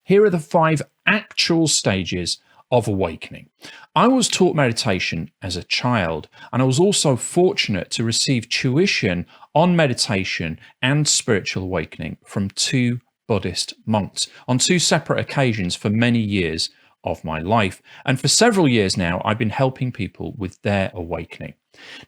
here are the 5 actual stages of awakening. I was taught meditation as a child, and I was also fortunate to receive tuition on meditation and spiritual awakening from 2 Buddhist monks on 2 separate occasions for many years of my life. And for several years now, I've been helping people with their awakening.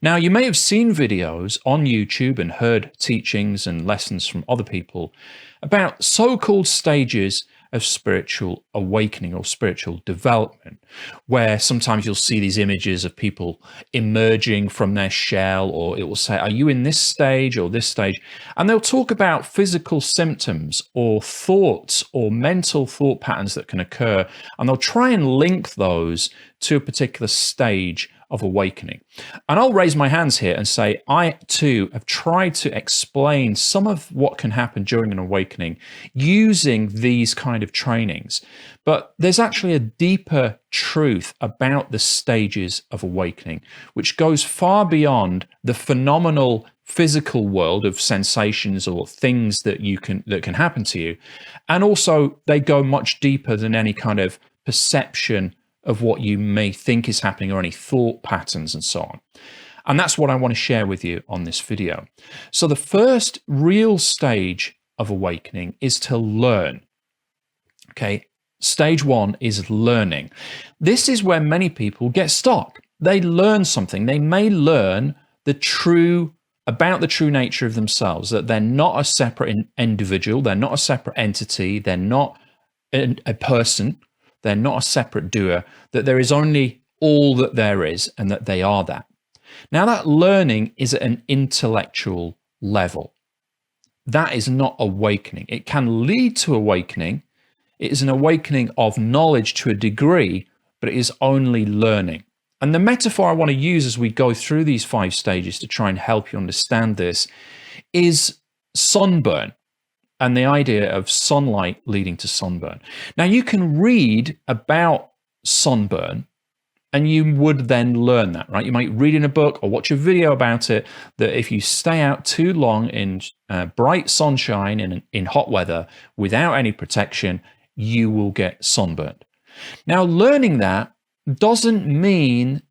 Now, you may have seen videos on YouTube and heard teachings and lessons from other people about so-called stages of spiritual awakening or spiritual development, where sometimes you'll see these images of people emerging from their shell, or it will say, are you in this stage or this stage? And they'll talk about physical symptoms or thoughts or mental thought patterns that can occur, and they'll try and link those to a particular stage of awakening. And I'll raise my hands here and say, I too have tried to explain some of what can happen during an awakening using these kind of trainings. But there's actually a deeper truth about the stages of awakening, which goes far beyond the phenomenal physical world of sensations or things that can happen to you. And also they go much deeper than any kind of perception of what you may think is happening or any thought patterns and so on. And that's what I want to share with you on this video. So the first real stage of awakening is to learn. Okay, stage 1 is learning. This is where many people get stuck. They learn something. They may learn about the true nature of themselves, that they're not a separate individual, they're not a separate entity, they're not a person, they're not a separate doer, that there is only all that there is and that they are that. Now, that learning is at an intellectual level. That is not awakening. It can lead to awakening. It is an awakening of knowledge to a degree, but it is only learning. And the metaphor I want to use as we go through these 5 stages to try and help you understand this is sunburn, and the idea of sunlight leading to sunburn. Now, you can read about sunburn and you would then learn that, right? You might read in a book or watch a video about it, that if you stay out too long in bright sunshine in hot weather without any protection, you will get sunburned. Now, learning that doesn't mean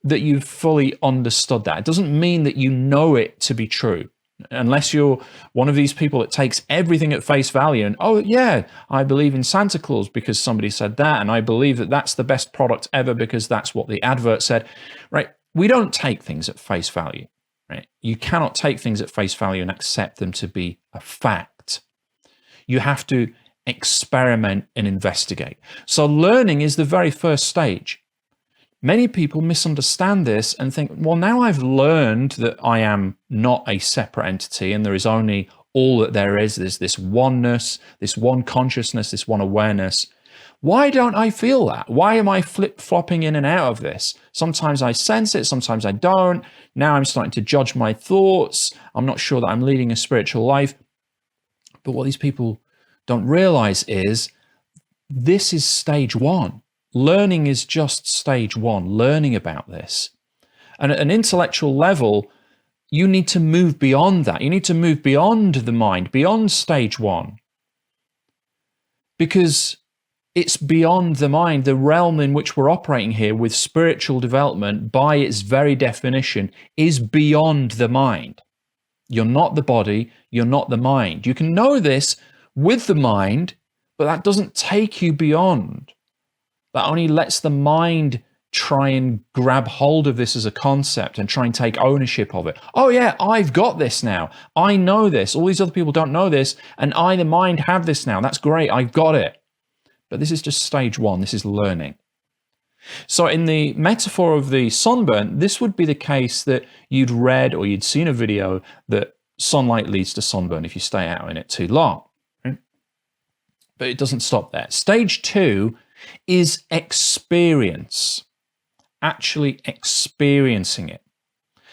that you've fully understood that. It doesn't mean that you know it to be true. Unless you're one of these people that takes everything at face value and, oh yeah, I believe in Santa Claus because somebody said that, and I believe that that's the best product ever because that's what the advert said, right? We don't take things at face value, right? You cannot take things at face value and accept them to be a fact. You have to experiment and investigate. So learning is the very first stage. Many people misunderstand this and think, well, now I've learned that I am not a separate entity and there is only all that there is. There's this oneness, this one consciousness, this one awareness. Why don't I feel that? Why am I flip-flopping in and out of this? Sometimes I sense it, sometimes I don't. Now I'm starting to judge my thoughts. I'm not sure that I'm leading a spiritual life. But what these people don't realize is this is stage 1. Learning is just stage 1, learning about this. And at an intellectual level, you need to move beyond that. You need to move beyond the mind, beyond stage 1. Because it's beyond the mind, the realm in which we're operating here with spiritual development, by its very definition, is beyond the mind. You're not the body, you're not the mind. You can know this with the mind, but that doesn't take you beyond. That only lets the mind try and grab hold of this as a concept and try and take ownership of it. Oh yeah, I've got this now. I know this. All these other people don't know this, and I, the mind, have this now. That's great. I've got it. But this is just stage 1. This is learning. So in the metaphor of the sunburn, this would be the case that you'd read or you'd seen a video that sunlight leads to sunburn if you stay out in it too long. Right? But it doesn't stop there. Stage 2 is experience, actually experiencing it.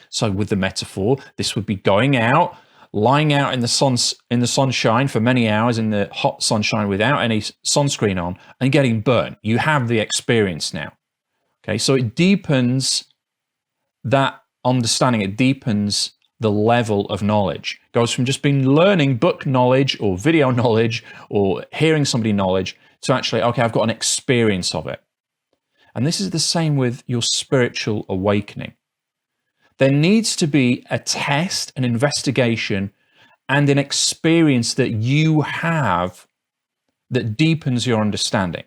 So with the metaphor, this would be going out, lying out in the sunshine for many hours in the hot sunshine without any sunscreen on and getting burnt. You have the experience now. Okay, so it deepens that understanding, it deepens the level of knowledge. It goes from just being learning book knowledge or video knowledge or hearing somebody knowledge to actually, okay, I've got an experience of it. And this is the same with your spiritual awakening. There needs to be a test, an investigation, and an experience that you have that deepens your understanding.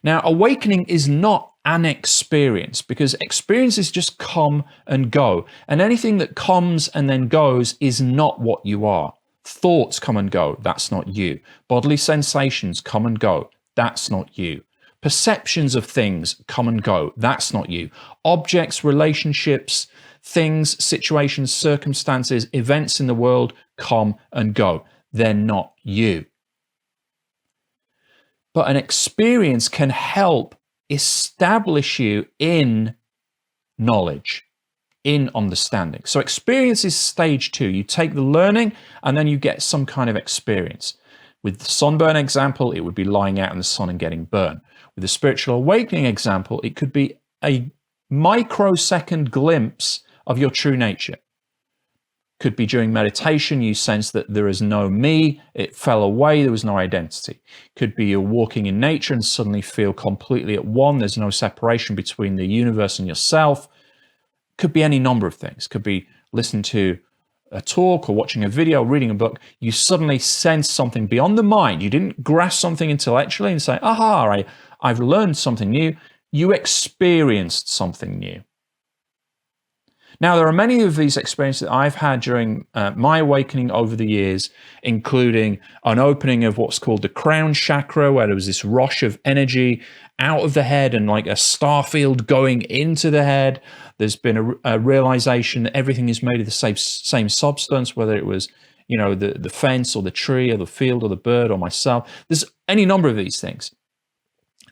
Now, awakening is not an experience, because experiences just come and go. And anything that comes and then goes is not what you are. Thoughts come and go. That's not you. Bodily sensations come and go. That's not you. Perceptions of things come and go. That's not you. Objects, relationships, things, situations, circumstances, events in the world come and go. They're not you. But an experience can help establish you in knowledge, in understanding. So experience is stage 2. You take the learning and then you get some kind of experience. With the sunburn example, it would be lying out in the sun and getting burned. With the spiritual awakening example, it could be a microsecond glimpse of your true nature. Could be during meditation, you sense that there is no me, it fell away, there was no identity. Could be you're walking in nature and suddenly feel completely at one, there's no separation between the universe and yourself. Could be any number of things. Could be listening to a talk or watching a video, reading a book, you suddenly sense something beyond the mind. You didn't grasp something intellectually and say, aha, I've learned something new. You experienced something new. Now, there are many of these experiences that I've had during my awakening over the years, including an opening of what's called the crown chakra, where there was this rush of energy out of the head and like a star field going into the head. There's been a realization that everything is made of the same substance, whether it was, the fence or the tree or the field or the bird or myself. There's any number of these things.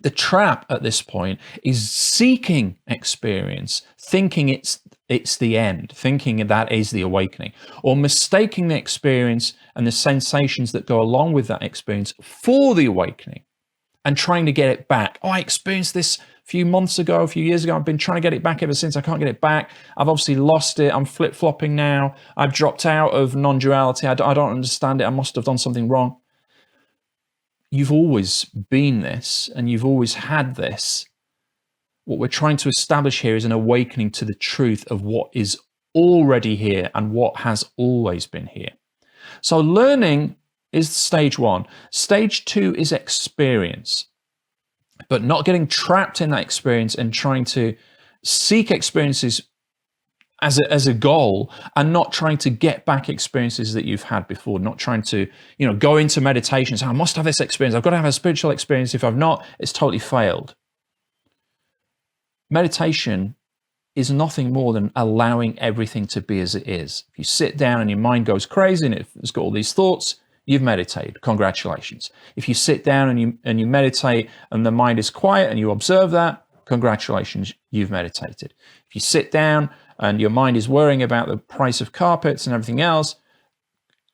The trap at this point is seeking experience, thinking it's the end, thinking that is the awakening, or mistaking the experience and the sensations that go along with that experience for the awakening and trying to get it back. Oh, I experienced this a few months ago, a few years ago. I've been trying to get it back ever since. I can't get it back. I've obviously lost it. I'm flip-flopping now. I've dropped out of non-duality. I don't understand it. I must have done something wrong. You've always been this, and you've always had this. What we're trying to establish here is an awakening to the truth of what is already here and what has always been here. So learning is stage 1. Stage 2 is experience, but not getting trapped in that experience and trying to seek experiences as a goal, and not trying to get back experiences that you've had before, not trying to, go into meditation and say, I must have this experience. I've got to have a spiritual experience. If I've not, it's totally failed. Meditation is nothing more than allowing everything to be as it is. If you sit down and your mind goes crazy and it's got all these thoughts, you've meditated. Congratulations. If you sit down and you meditate and the mind is quiet and you observe that, congratulations, you've meditated. If you sit down and your mind is worrying about the price of carpets and everything else,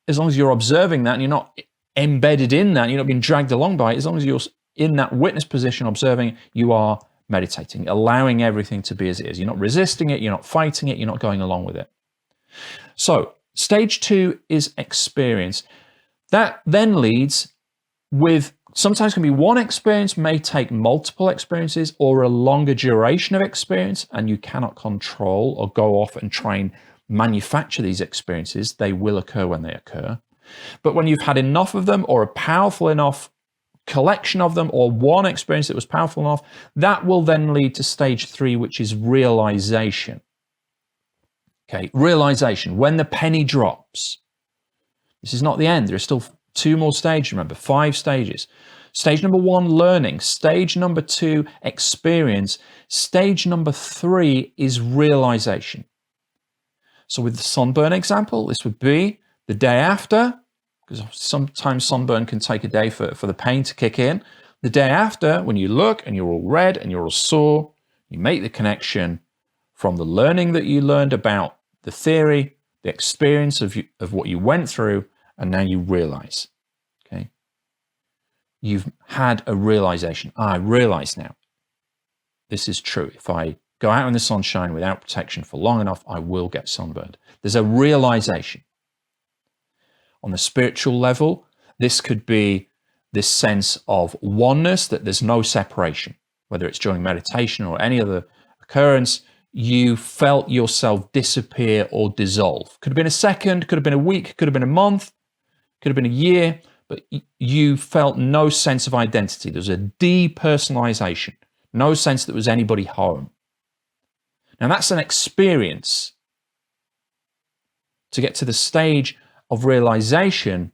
as long as you're observing that and you're not embedded in that, you're not being dragged along by it, as long as you're in that witness position observing, you are meditating, allowing everything to be as it is. You're not resisting it, you're not fighting it, you're not going along with it. So stage 2 is experience. That then leads with, sometimes can be one experience, may take multiple experiences or a longer duration of experience, and you cannot control or go off and try and manufacture these experiences. They will occur when they occur. But when you've had enough of them, or a powerful enough collection of them, or one experience that was powerful enough, that will then lead to stage 3, which is realization. Okay, realization, when the penny drops. This is not the end. There are still 2 more stages, remember, 5 stages. Stage number 1, learning. Stage number 2, experience. Stage number 3 is realization. So with the sunburn example, this would be the day after, because sometimes sunburn can take a day for the pain to kick in. The day after, when you look and you're all red and you're all sore, you make the connection from the learning that you learned about the theory, the experience of what you went through, and now you realize, okay? You've had a realization. I realize now, this is true. If I go out in the sunshine without protection for long enough, I will get sunburned. There's a realization. On the spiritual level, this could be this sense of oneness, that there's no separation, whether it's during meditation or any other occurrence. You felt yourself disappear or dissolve. Could have been a second, could have been a week, could have been a month, could have been a year, but you felt no sense of identity. There was a depersonalization, no sense that was anybody home. Now that's an experience. To get to the stage of realization,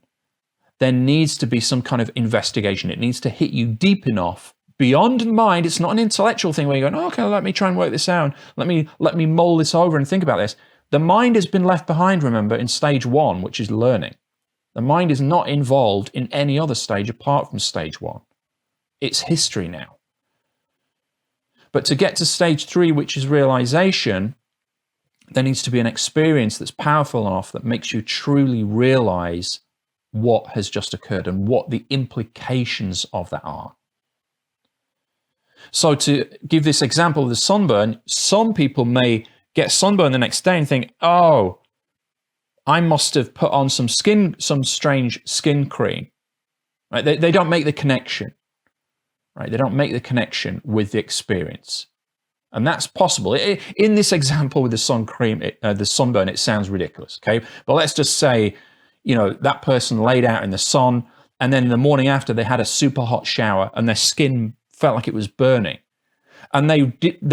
there needs to be some kind of investigation. It needs to hit you deep enough beyond mind. It's not an intellectual thing where you're going, oh, okay, let me try and work this out. Let me mull this over and think about this. The mind has been left behind, remember, in stage 1, which is learning. The mind is not involved in any other stage apart from stage 1. It's history now. But to get to stage 3, which is realization, there needs to be an experience that's powerful enough that makes you truly realize what has just occurred and what the implications of that are. So to give this example of the sunburn, some people may get sunburn the next day and think, oh, I must have put on some strange skin cream. Right? They don't make the connection. Right? They don't make the connection with the experience. And that's possible. In this example with the sun cream, the sunburn, it sounds ridiculous, okay? But let's just say, that person laid out in the sun, and then in the morning after, they had a super hot shower, and their skin felt like it was burning. And they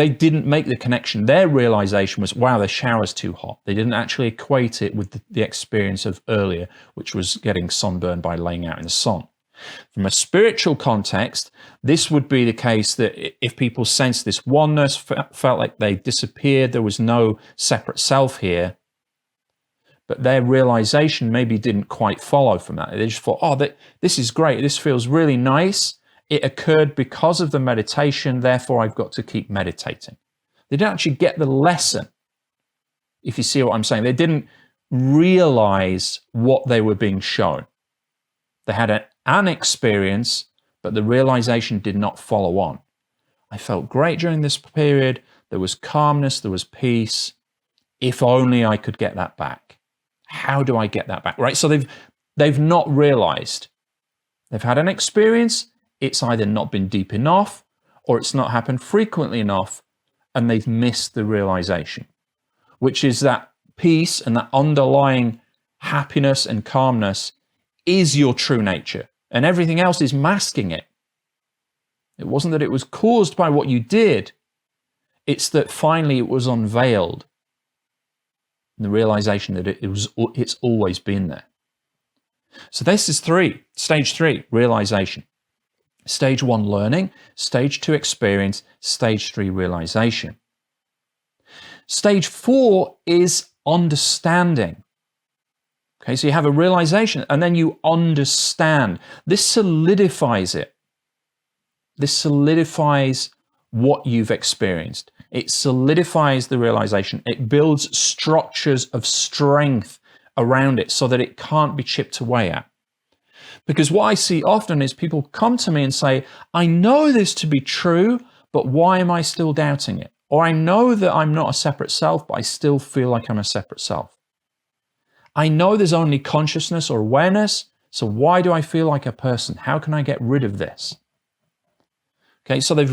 didn't make the connection. Their realization was, wow, the shower's too hot. They didn't actually equate it with the experience of earlier, which was getting sunburned by laying out in the sun. From a spiritual context, this would be the case that if people sensed this oneness, felt like they disappeared, there was no separate self here, but their realization maybe didn't quite follow from that. They just thought, oh, this is great. This feels really nice. It occurred because of the meditation, therefore I've got to keep meditating. They didn't actually get the lesson, if you see what I'm saying. They didn't realize what they were being shown. They had an experience, but the realization did not follow on. I felt great during this period. There was calmness, there was peace. If only I could get that back. How do I get that back? Right? So they've not realized. They've had an experience. It's either not been deep enough or it's not happened frequently enough, and they've missed the realization, which is that peace and that underlying happiness and calmness is your true nature, and everything else is masking it. It wasn't that it was caused by what you did. It's that finally it was unveiled. And the realization that it's always been there. So this is stage 3, realization. Stage 1, learning. Stage 2, experience. Stage 3, realization. Stage 4 is understanding. Okay, so you have a realization and then you understand. This solidifies it. This solidifies what you've experienced. It solidifies the realization. It builds structures of strength around it so that it can't be chipped away at. Because what I see often is people come to me and say, I know this to be true, but why am I still doubting it? Or I know that I'm not a separate self, but I still feel like I'm a separate self. I know there's only consciousness or awareness, so why do I feel like a person? How can I get rid of this? Okay, so they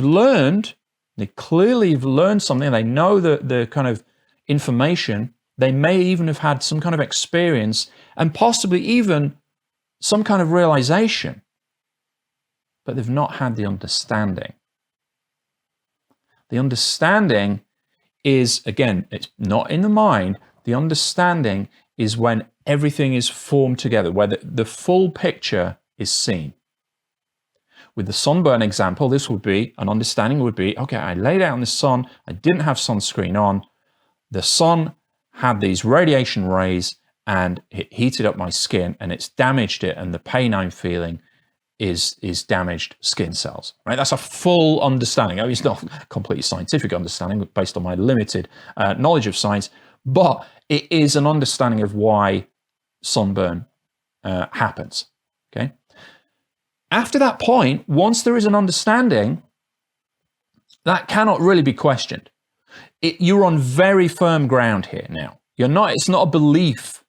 clearly have learned something. They know the kind of information. They may even have had some kind of experience and possibly even some kind of realization, but they've not had the understanding. The understanding is, again, it's not in the mind. The understanding is when everything is formed together, where the full picture is seen. With the sunburn example, this would be, an understanding would be, okay, I laid out in the sun, I didn't have sunscreen on, the sun had these radiation rays and it heated up my skin and it's damaged it, and the pain I'm feeling is damaged skin cells, right? That's a full understanding. I mean, it's not a completely scientific understanding based on my limited knowledge of science, but it is an understanding of why sunburn happens, okay? After that point, once there is an understanding, that cannot really be questioned. You're on very firm ground here now. It's not a belief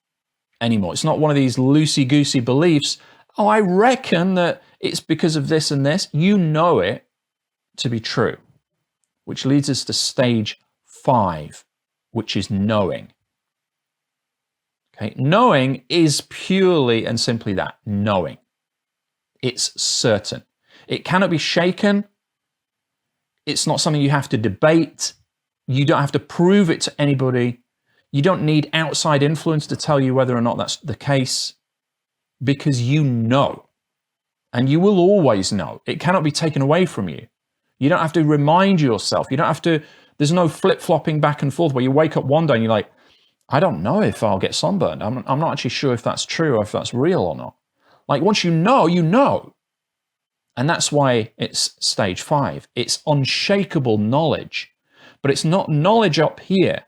anymore. It's not one of these loosey-goosey beliefs. Oh, I reckon that it's because of this and this. You know it to be true, which leads us to stage 5, which is knowing. Okay, knowing is purely and simply that, knowing. It's certain. It cannot be shaken. It's not something you have to debate. You don't have to prove it to anybody. You don't need outside influence to tell you whether or not that's the case, because you know, and you will always know. It cannot be taken away from you. You don't have to remind yourself. You don't have to, there's no flip-flopping back and forth where you wake up one day and you're like, I don't know if I'll get sunburned. I'm not actually sure if that's true or if that's real or not. Like once you know, you know. And that's why it's stage 5. It's unshakable knowledge, but it's not knowledge up here.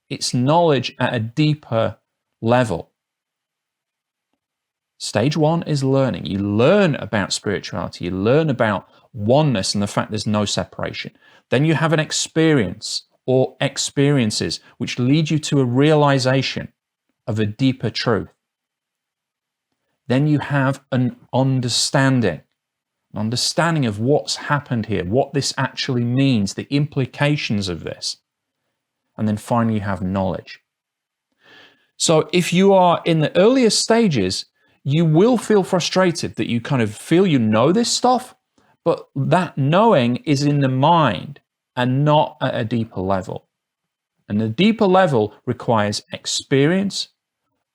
It's knowledge at a deeper level. Stage 1 is learning. You learn about spirituality. You learn about oneness and the fact there's no separation. Then you have an experience or experiences which lead you to a realization of a deeper truth. Then you have an understanding of what's happened here, what this actually means, the implications of this. And then finally you have knowledge. So if you are in the earlier stages, you will feel frustrated that you kind of feel you know this stuff, but that knowing is in the mind and not at a deeper level. And the deeper level requires experience,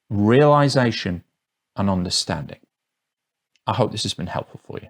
realization, and understanding. I hope this has been helpful for you.